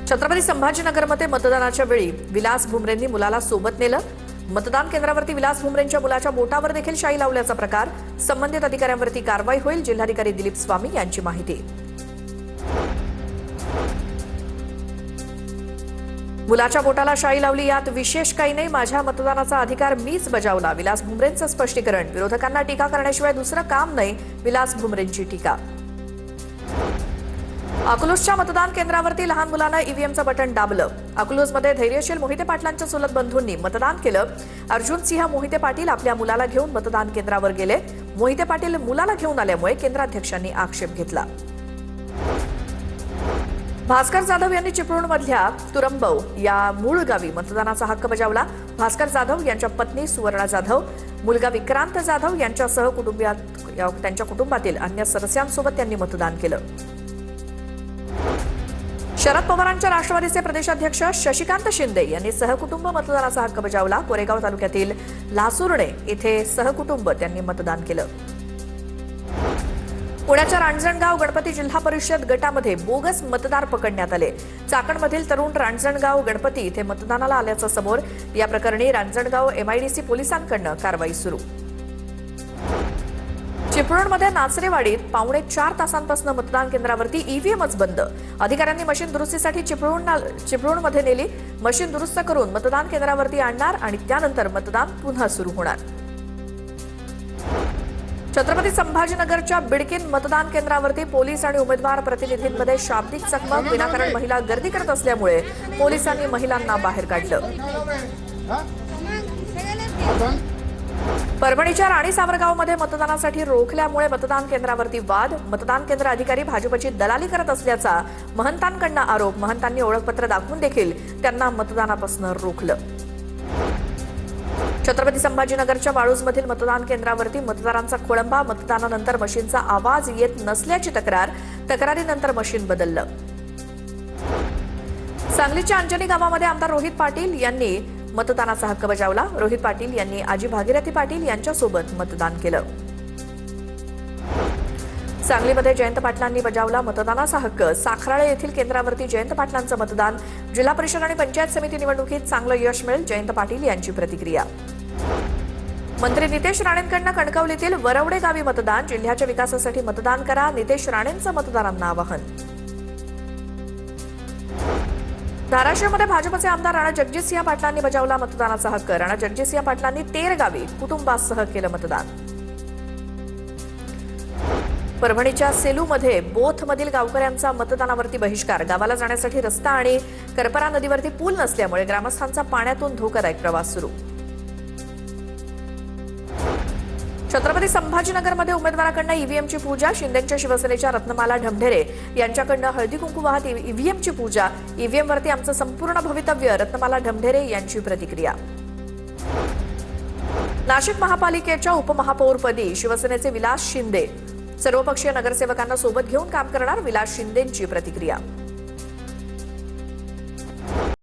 छत्रपती संभाजीनगरमध्ये मतदानाच्या वेळी विलास भुमरेंनी मुलाला सोबत नेलं। मतदान केंद्रावरती विलास भुमरेंच्या मुलाच्या बोटावर देखील शाई लावल्याचा प्रकार। संबंधित अधिकाऱ्यांवरती कारवाई होईल, जिल्हाधिकारी दिलीप स्वामी यांची माहिती। मुलाच्या बोटाला शाई लावली, यात विशेष काही नाही, माझ्या मतदानाचा अधिकार मीच बजावला, विलास भुमरेंचं स्पष्टीकरण। विरोधकांना टीका करण्याशिवाय दुसरं काम नाही, विलास भुमरेंची टीका। अकलूजच्या मतदान केंद्रावरती लहान मुलानं ईव्हीएमचं बटन दाबलं। अकलूजमध्ये धैर्यशील मोहिते पाटलांच्या चुलत बंधूंनी मतदान केलं। अर्जुन सिंह मोहिते पाटील आपल्या मुलाला घेऊन मतदान केंद्रावर गेले। मोहिते पाटील मुलाला घेऊन आल्यामुळे केंद्राध्यक्षांनी आक्षेप घेतला। भास्कर जाधव यांनी चिपळूणमधल्या तुरंबव या मूळ गावी मतदानाचा हक्क बजावला। भास्कर जाधव यांच्या पत्नी सुवर्णा जाधव, मुलगा विक्रांत जाधव यांच्यासह त्यांच्या कुटुंबातील अन्य सदस्यांसोबत त्यांनी मतदान केलं। शरद पवारांच्या राष्ट्रवादीचे प्रदेशाध्यक्ष शशिकांत शिंदे यांनी सहकुटुंब मतदानाचा हक्क बजावला। कोरेगाव तालुक्यातील लासुर्णे येथे सहकुटुंब त्यांनी मतदान केलं। पुण्याच्या रांजणगाव गणपती जिल्हा परिषद गटामध्ये बोगस मतदार पकडण्यात आले। चाकणमधील तरुण रांजणगाव गणपती इथे मतदानाला आल्याचं समोर। या प्रकरणी रांजणगाव एमआयडीसी पोलिसांकडून कारवाई सुरू। चिपळूणमध्ये नाचरेवाडीत 4.5 तासांपासून मतदान केंद्रावरती ईव्हीएमच बंद। अधिकाऱ्यांनी मशीन दुरुस्तीसाठी चिपळूणमध्ये नेली। मशीन दुरुस्त करून मतदान केंद्रावरती आणणार आणि त्यानंतर मतदान पुन्हा सुरू होणार। छत्रपती संभाजीनगरच्या बिडकीन मतदान केंद्रावरती पोलीस आणि उमेदवार प्रतिनिधींमध्ये शाब्दिक चकमक। विनाकारण महिला गर्दी करत असल्यामुळे पोलिसांनी महिलांना बाहेर काढलं। परभणीच्या राणी सावरगावमध्ये मतदानासाठी रोखल्यामुळे मतदान केंद्रावरती वाद। मतदान केंद्र अधिकारी भाजपची दलाली करत असल्याचा महंतांकडून आरोप। महंतांनी ओळखपत्र दाखवून देखील त्यांना मतदानापासून रोखलं। छत्रपती संभाजीनगरच्या वाळूजमधील मतदान केंद्रावरती मतदारांचा खोळंबा। मतदानानंतर मशीनचा आवाज येत नसल्याची तक्रारीनंतर मशीन बदललं। सांगलीच्या अंजनी गावामध्ये आमदार रोहित पाटील यांनी मतदानाचा हक्क बजावला। रोहित पाटील यांनी आजी भागीरथी पाटील यांच्यासोबत मतदान केलं। सांगलीमध्ये जयंत पाटलांनी बजावला मतदानाचा हक्क। साखराळे येथील केंद्रावरती जयंत पाटलांचं मतदान। जिल्हा परिषद आणि पंचायत समिती निवडणुकीत चांगलं यश मिळेल, जयंत पाटील यांची प्रतिक्रिया। मंत्री नितेश राणेंकडून कणकवलीतील वरवडे गावी मतदान। जिल्ह्याच्या विकासासाठी मतदान करा, नितेश राणेंचं मतदारांना आवाहन। धाराशिवमध्ये भाजपचे आमदार राणा जगजितसिंह पाटलांनी बजावला मतदानाचा हक्क। राणा जगजितसिंह पाटलांनी तेर गावी कुटुंबासह केलं मतदान। परभणीच्या सेलूमध्ये बोथमधील गावकऱ्यांचा मतदानावरती बहिष्कार। गावाला जाण्यासाठी रस्ता आणि करपरा नदीवरती पूल नसल्यामुळे ग्रामस्थांचा पाण्यातून धोकादायक प्रवास सुरू। छत्रपती संभाजीनगरमध्ये उमेदवाराकडून ईव्हीएमची पूजा। शिंदेच्या शिवसेनेच्या रत्नमाला ढमढेरे यांच्याकडून हळदी कुंकू वाहत ईव्हीएमची पूजा। ईव्हीएमवरती आमचं संपूर्ण भवितव्य, रत्नमाला ढमढेरे यांची प्रतिक्रिया। नाशिक महापालिकेच्या उपमहापौरपदी शिवसेनेचे विलास शिंदे सर्वपक्षीय नगरसेवकांना सोबत घेऊन काम करणार, विलास शिंदेंची प्रतिक्रिया।